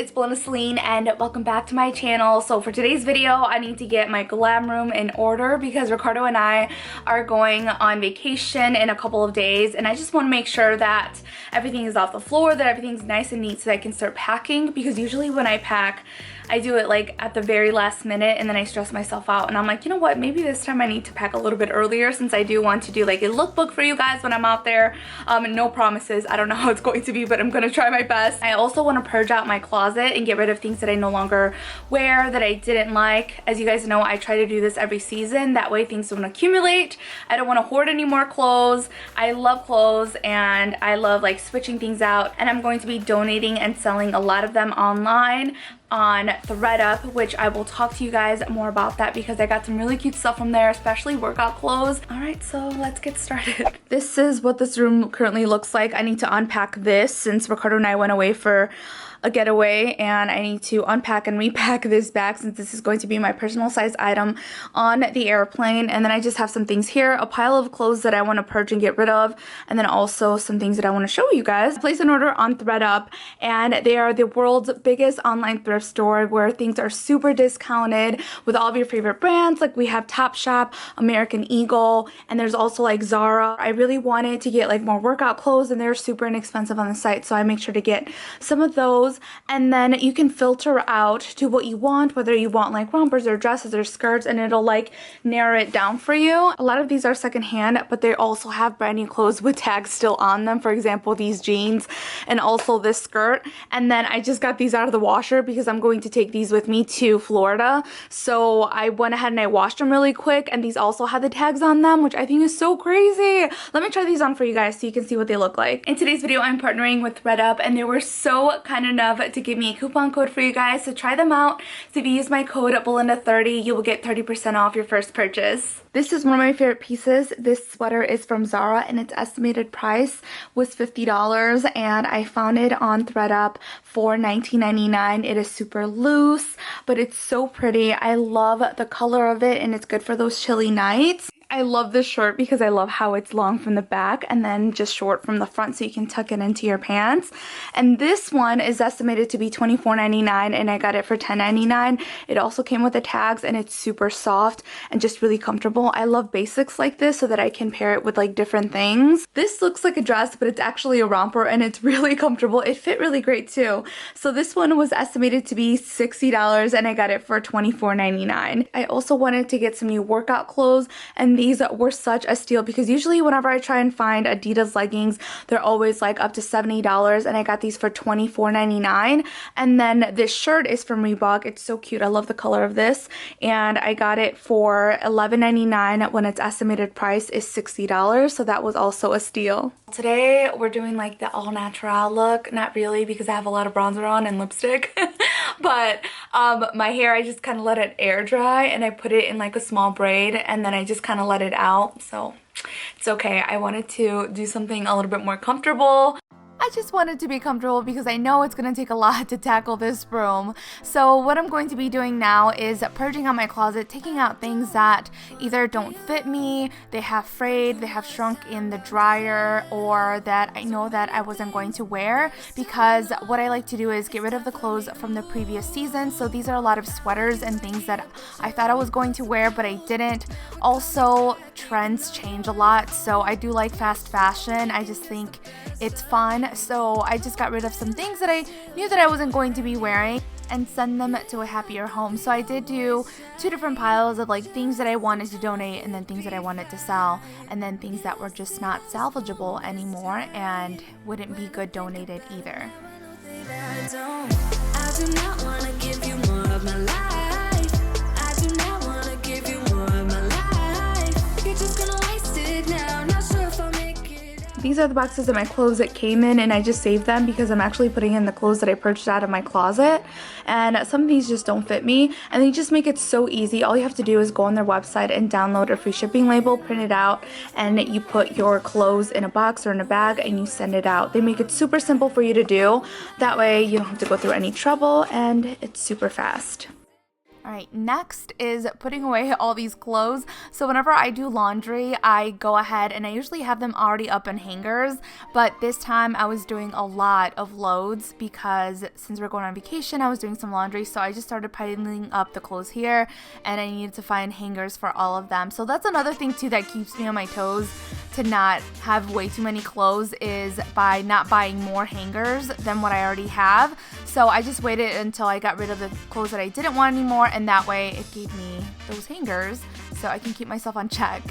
it's Belinda Selene and welcome back to my channel. So for today's video, I need to get my glam room in order because Ricardo and I are going on vacation in a couple of days, and I just want to make sure that everything is off the floor, that everything's nice and neat so that I can start packing, because usually when I pack, I do it like at the very last minute and then I stress myself out, and I'm like, you know what, maybe this time I need to pack a little bit earlier since I do want to do like a lookbook for you guys when I'm out there. No promises, I don't know how it's going to be, but I'm gonna try my best. I also want to purge out my closet and get rid of things that I no longer wear, that I didn't like. As you guys know, I try to do this every season, that way things don't accumulate. I don't want to hoard any more clothes. I love clothes and I love like switching things out, and I'm going to be donating and selling a lot of them online on ThredUp, which I will talk to you guys more about that because I got some really cute stuff from there, especially workout clothes. All right, so let's get started. This is what this room currently looks like. I need to unpack this since Ricardo and I went away for a getaway, and I need to unpack and repack this bag since this is going to be my personal size item on the airplane. And then I just have some things here, a pile of clothes that I want to purge and get rid of, and then also some things that I want to show you guys. Place an order on ThredUp, and they are the world's biggest online thrift store where things are super discounted with all of your favorite brands. Like we have Topshop, American Eagle, and there's also like Zara. I really wanted to get like more workout clothes, and they're super inexpensive on the site, so I make sure to get some of those. And then you can filter out to what you want, whether you want like rompers or dresses or skirts, and it'll like narrow it down for you. A lot of these are secondhand, but they also have brand new clothes with tags still on them. For example, these jeans and also this skirt. And then I just got these out of the washer because I'm going to take these with me to Florida. So I went ahead and I washed them really quick, and these also have the tags on them, which I think is so crazy. Let me try these on for you guys so you can see what they look like. In today's video, I'm partnering with ThredUp, and they were so kind enough to give me a coupon code for you guys, so try them out. So if you use my code Belinda30, you will get 30% off your first purchase. This is one of my favorite pieces. This sweater is from Zara, and its estimated price was $50, and I found it on ThredUp for $19.99. It is super loose, but it's so pretty. I love the color of it, and it's good for those chilly nights. I love this shirt because I love how it's long from the back and then just short from the front, so you can tuck it into your pants. And this one is estimated to be $24.99, and I got it for $10.99. It also came with the tags, and it's super soft and just really comfortable. I love basics like this so that I can pair it with like different things. This looks like a dress, but it's actually a romper, and it's really comfortable. It fit really great too. So this one was estimated to be $60, and I got it for $24.99. I also wanted to get some new workout clothes, and these were such a steal because usually whenever I try and find Adidas leggings, they're always like up to $70, and I got these for $24.99. And then this shirt is from Reebok. It's so cute. I love the color of this, and I got it for $11.99 when its estimated price is $60, so that was also a steal. Today we're doing like the all natural look. Not really, because I have a lot of bronzer on and lipstick. But my hair, I just kind of let it air dry, and I put it in like a small braid, and then I just kind of let it out. So it's okay. I wanted to do something a little bit more comfortable. I just wanted to be comfortable because I know it's going to take a lot to tackle this room. So what I'm going to be doing now is purging out my closet, taking out things that either don't fit me, they have frayed, they have shrunk in the dryer, or that I know that I wasn't going to wear, because what I like to do is get rid of the clothes from the previous season. So these are a lot of sweaters and things that I thought I was going to wear, but I didn't. Also, trends change a lot, so I do like fast fashion. I just think it's fun. So I just got rid of some things that I knew that I wasn't going to be wearing and send them to a happier home. So I did do two different piles of like things that I wanted to donate, and then things that I wanted to sell, and then things that were just not salvageable anymore and wouldn't be good donated either. I do not want to give you more of my life. I do not want to give you more of my life. You're just gonna waste it now. Not sure if I'll make it. These are the boxes that my clothes that came in, and I just saved them because I'm actually putting in the clothes that I purchased out of my closet, and some of these just don't fit me, and they just make it so easy. All you have to do is go on their website and download a free shipping label, print it out, and you put your clothes in a box or in a bag and you send it out. They make it super simple for you to do. That way you don't have to go through any trouble, and it's super fast. Alright, next is putting away all these clothes. So whenever I do laundry, I go ahead and I usually have them already up in hangers, but this time I was doing a lot of loads because since we're going on vacation, I was doing some laundry, so I just started piling up the clothes here, and I needed to find hangers for all of them. So that's another thing too that keeps me on my toes to not have way too many clothes, is by not buying more hangers than what I already have. So I just waited until I got rid of the clothes that I didn't want anymore, and that way it gave me those hangers so I can keep myself on check.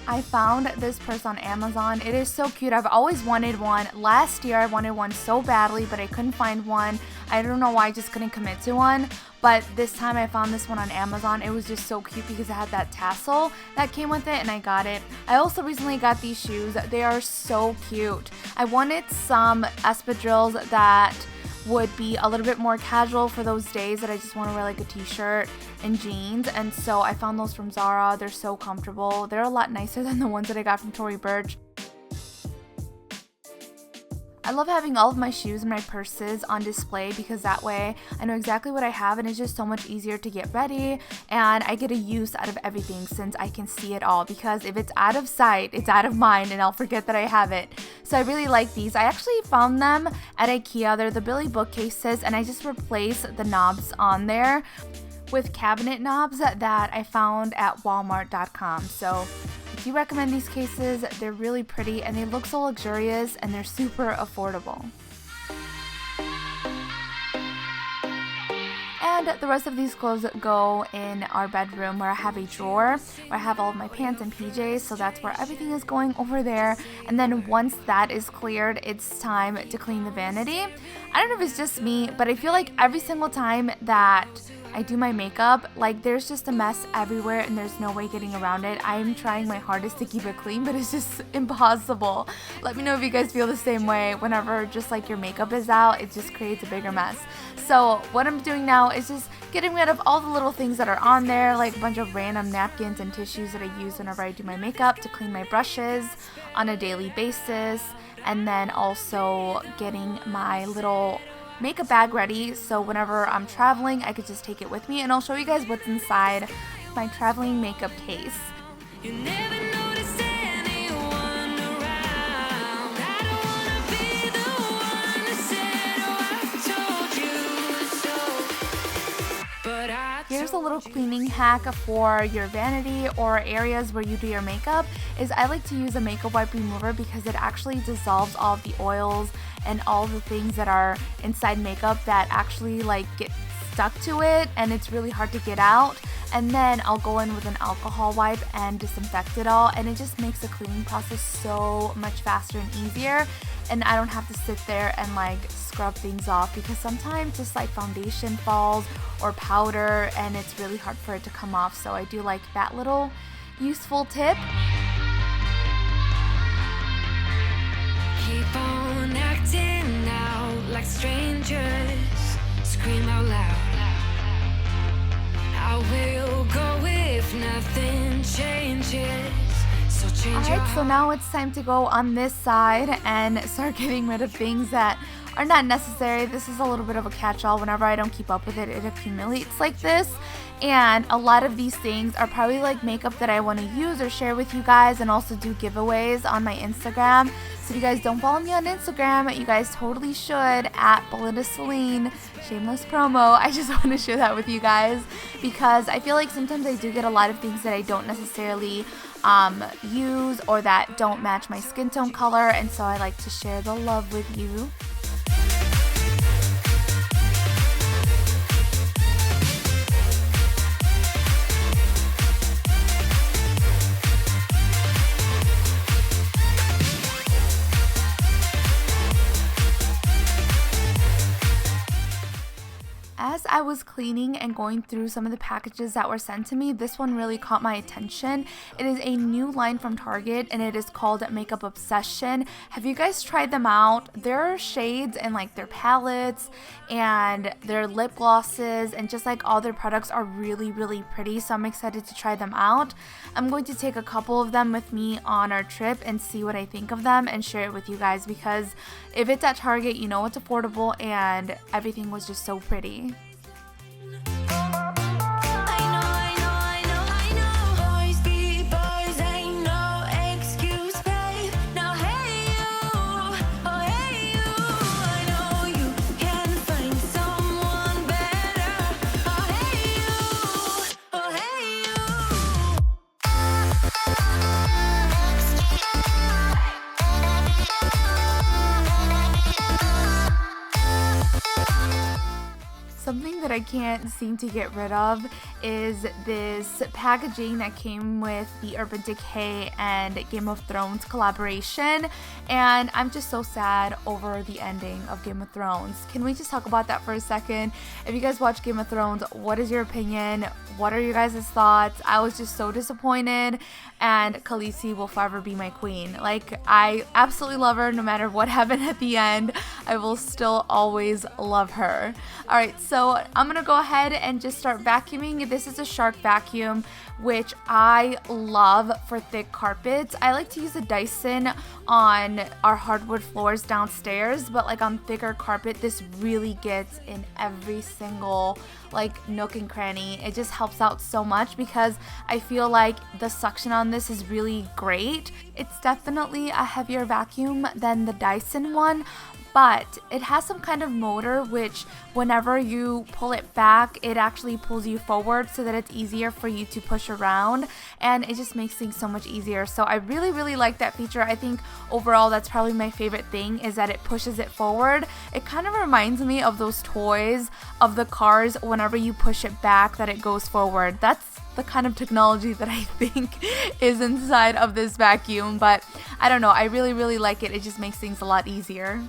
I found this purse on Amazon. It is so cute. I've always wanted one. Last year I wanted one so badly, but I couldn't find one. I don't know why I just couldn't commit to one. But this time I found this one on Amazon. It was just so cute because it had that tassel that came with it, and I got it. I also recently got these shoes. They are so cute. I wanted some espadrilles that would be a little bit more casual for those days that I just want to wear like a t-shirt and jeans, and so I found those from Zara. They're so comfortable. They're a lot nicer than the ones that I got from Tory Burch. I love having all of my shoes and my purses on display because that way I know exactly what I have, and it's just so much easier to get ready, and I get a use out of everything since I can see it all, because if it's out of sight, it's out of mind and I'll forget that I have it. So I really like these. I actually found them at IKEA. They're the Billy bookcases, and I just replaced the knobs on there with cabinet knobs that I found at walmart.com. So I do recommend these cases. They're really pretty and they look so luxurious, and they're super affordable. And the rest of these clothes go in our bedroom, where I have a drawer where I have all of my pants and PJs, so that's where everything is going over there. And then once that is cleared, it's time to clean the vanity. I don't know if it's just me, but I feel like every single time that I do my makeup, like there's just a mess everywhere and there's no way getting around it. I'm trying my hardest to keep it clean, but it's just impossible. Let me know if you guys feel the same way. Whenever just like your makeup is out, it just creates a bigger mess. So what I'm doing now is just getting rid of all the little things that are on there, like a bunch of random napkins and tissues that I use whenever I do my makeup, to clean my brushes on a daily basis, and then also getting my little makeup bag ready so whenever I'm traveling I could just take it with me, and I'll show you guys what's inside my traveling makeup case. You never noticed anyone around. I don't wanna be the one that said, oh, I told you so. But here's a little cleaning hack for your vanity or areas where you do your makeup, is I like to use a makeup wipe remover because it actually dissolves all of the oils and all the things that are inside makeup that actually like get stuck to it, and it's really hard to get out. And then I'll go in with an alcohol wipe and disinfect it all, and it just makes the cleaning process so much faster and easier, and I don't have to sit there and like scrub things off, because sometimes just like foundation falls or powder and it's really hard for it to come off. So I do like that little useful tip. Keep on acting out like strangers, scream out loud. I will go if nothing changes, so change your Alright, so now it's time to go on this side and start getting rid of things that are not necessary. This is a little bit of a catch-all. Whenever I don't keep up with it, it accumulates like this. And a lot of these things are probably like makeup that I want to use or share with you guys, and also do giveaways on my Instagram. So if you guys don't follow me on Instagram, you guys totally should, at Belinda Selene. Shameless promo. I just want to share that with you guys because I feel like sometimes I do get a lot of things that I don't necessarily use or that don't match my skin tone color, and so I like to share the love with you. As I was cleaning and going through some of the packages that were sent to me, this one really caught my attention. It is a new line from Target, and it is called Makeup Obsession. Have you guys tried them out? Their shades and like their palettes and their lip glosses and just like all their products are really, really pretty, so I'm excited to try them out. I'm going to take a couple of them with me on our trip and see what I think of them and share it with you guys, because if it's at Target, you know it's affordable and everything was just so pretty. I can't seem to get rid of is this packaging that came with the Urban Decay and Game of Thrones collaboration, and I'm just so sad over the ending of Game of Thrones. Can we just talk about that for a second? If you guys watch Game of Thrones, what is your opinion? What are your guys' thoughts? I was just so disappointed, and Khaleesi will forever be my queen. Like, I absolutely love her no matter what happened at the end. I will still always love her. Alright, so I'm gonna go ahead and just start vacuuming. This is a Shark vacuum, which I love for thick carpets. I like to use a Dyson on our hardwood floors downstairs, but like on thicker carpet, this really gets in every single like nook and cranny. It just helps out so much because I feel like the suction on this is really great. It's definitely a heavier vacuum than the Dyson one, but it has some kind of motor which whenever you pull it back, it actually pulls you forward so that it's easier for you to push around, and it just makes things so much easier. So I really like that feature. I think overall that's probably my favorite thing, is that it pushes it forward. It kind of reminds me of those toys of the cars, whenever you push it back that it goes forward. That's the kind of technology that I think is inside of this vacuum, but I don't know, I really like it. It just makes things a lot easier.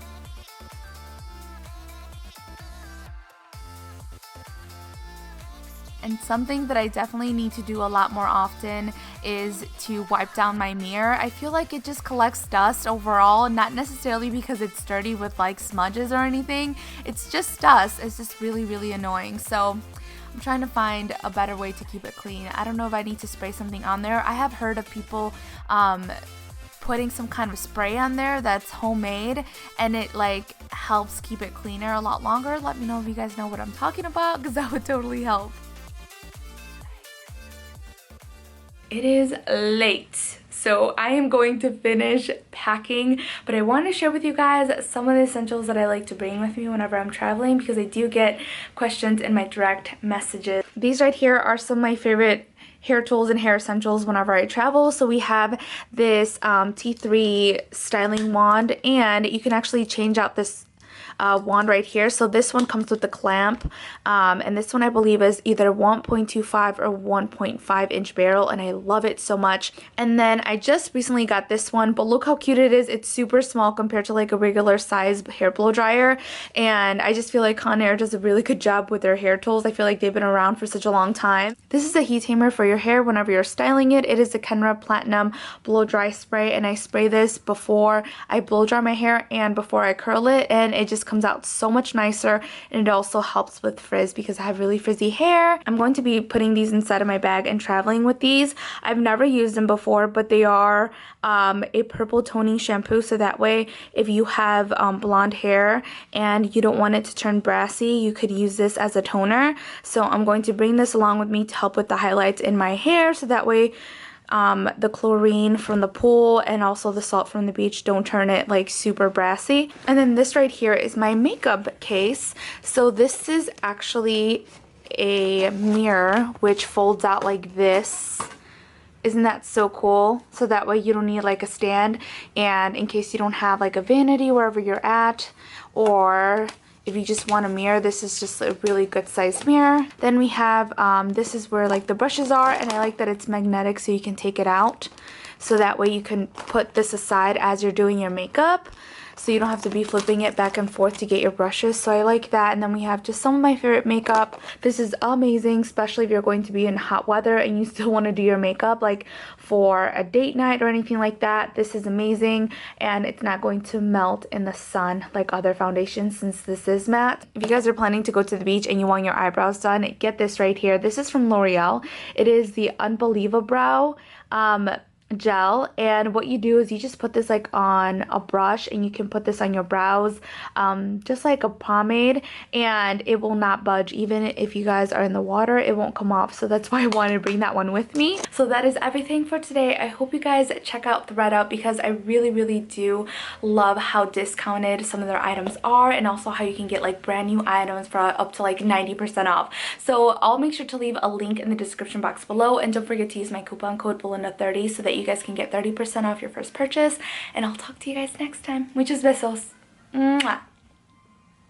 And something that I definitely need to do a lot more often is to wipe down my mirror. I feel like it just collects dust overall, not necessarily because it's dirty with like smudges or anything. It's just dust. It's just really annoying. So I'm trying to find a better way to keep it clean. I don't know if I need to spray something on there. I have heard of people putting some kind of spray on there that's homemade, and it like helps keep it cleaner a lot longer. Let me know if you guys know what I'm talking about, because that would totally help. It is late, so I am going to finish packing, but I want to share with you guys some of the essentials that I like to bring with me whenever I'm traveling, because I do get questions in my direct messages. These right here are some of my favorite hair tools and hair essentials whenever I travel. So we have this T3 styling wand, and you can actually change out this wand right here. So this one comes with the clamp, and this one I believe is either 1.25 or 1.5 inch barrel, and I love it so much. And then I just recently got this one, but look how cute it is. It's super small compared to like a regular size hair blow dryer, and I just feel like Conair does a really good job with their hair tools. I feel like they've been around for such a long time. This is a heat tamer for your hair whenever you're styling it. It is a Kenra Platinum blow dry spray, and I spray this before I blow dry my hair and before I curl it, and it just comes out so much nicer, and it also helps with frizz because I have really frizzy hair. I'm going to be putting these inside of my bag and traveling with these. I've never used them before, but they are a purple toning shampoo, so that way if you have blonde hair and you don't want it to turn brassy, you could use this as a toner. So I'm going to bring this along with me to help with the highlights in my hair, so that way the chlorine from the pool and also the salt from the beach don't turn it like super brassy. And then this right here is my makeup case. So this is actually a mirror which folds out like this. Isn't that so cool? So that way you don't need like a stand, and in case you don't have like a vanity wherever you're at, or if you just want a mirror, this is just a really good sized mirror. Then we have, this is where like the brushes are, and I like that it's magnetic so you can take it out. So that way you can put this aside as you're doing your makeup, so you don't have to be flipping it back and forth to get your brushes. So I like that. And then we have just some of my favorite makeup. This is amazing, especially if you're going to be in hot weather and you still want to do your makeup like for a date night or anything like that. This is amazing, and it's not going to melt in the sun like other foundations since this is matte. If you guys are planning to go to the beach and you want your eyebrows done, get this right here. This is from L'Oreal. It is the Unbelievable gel, and what you do is you just put this like on a brush, and you can put this on your brows just like a pomade, and it will not budge. Even if you guys are in the water, it won't come off. So that's why I wanted to bring that one with me. So that is everything for today. I hope you guys check out ThredUp, because I really do love how discounted some of their items are, and also how you can get like brand new items for up to like 90% off. So I'll make sure to leave a link in the description box below, and don't forget to use my coupon code Belinda30 so that you guys can get 30% off your first purchase. And I'll talk to you guys next time. Muchos besos. Mwah.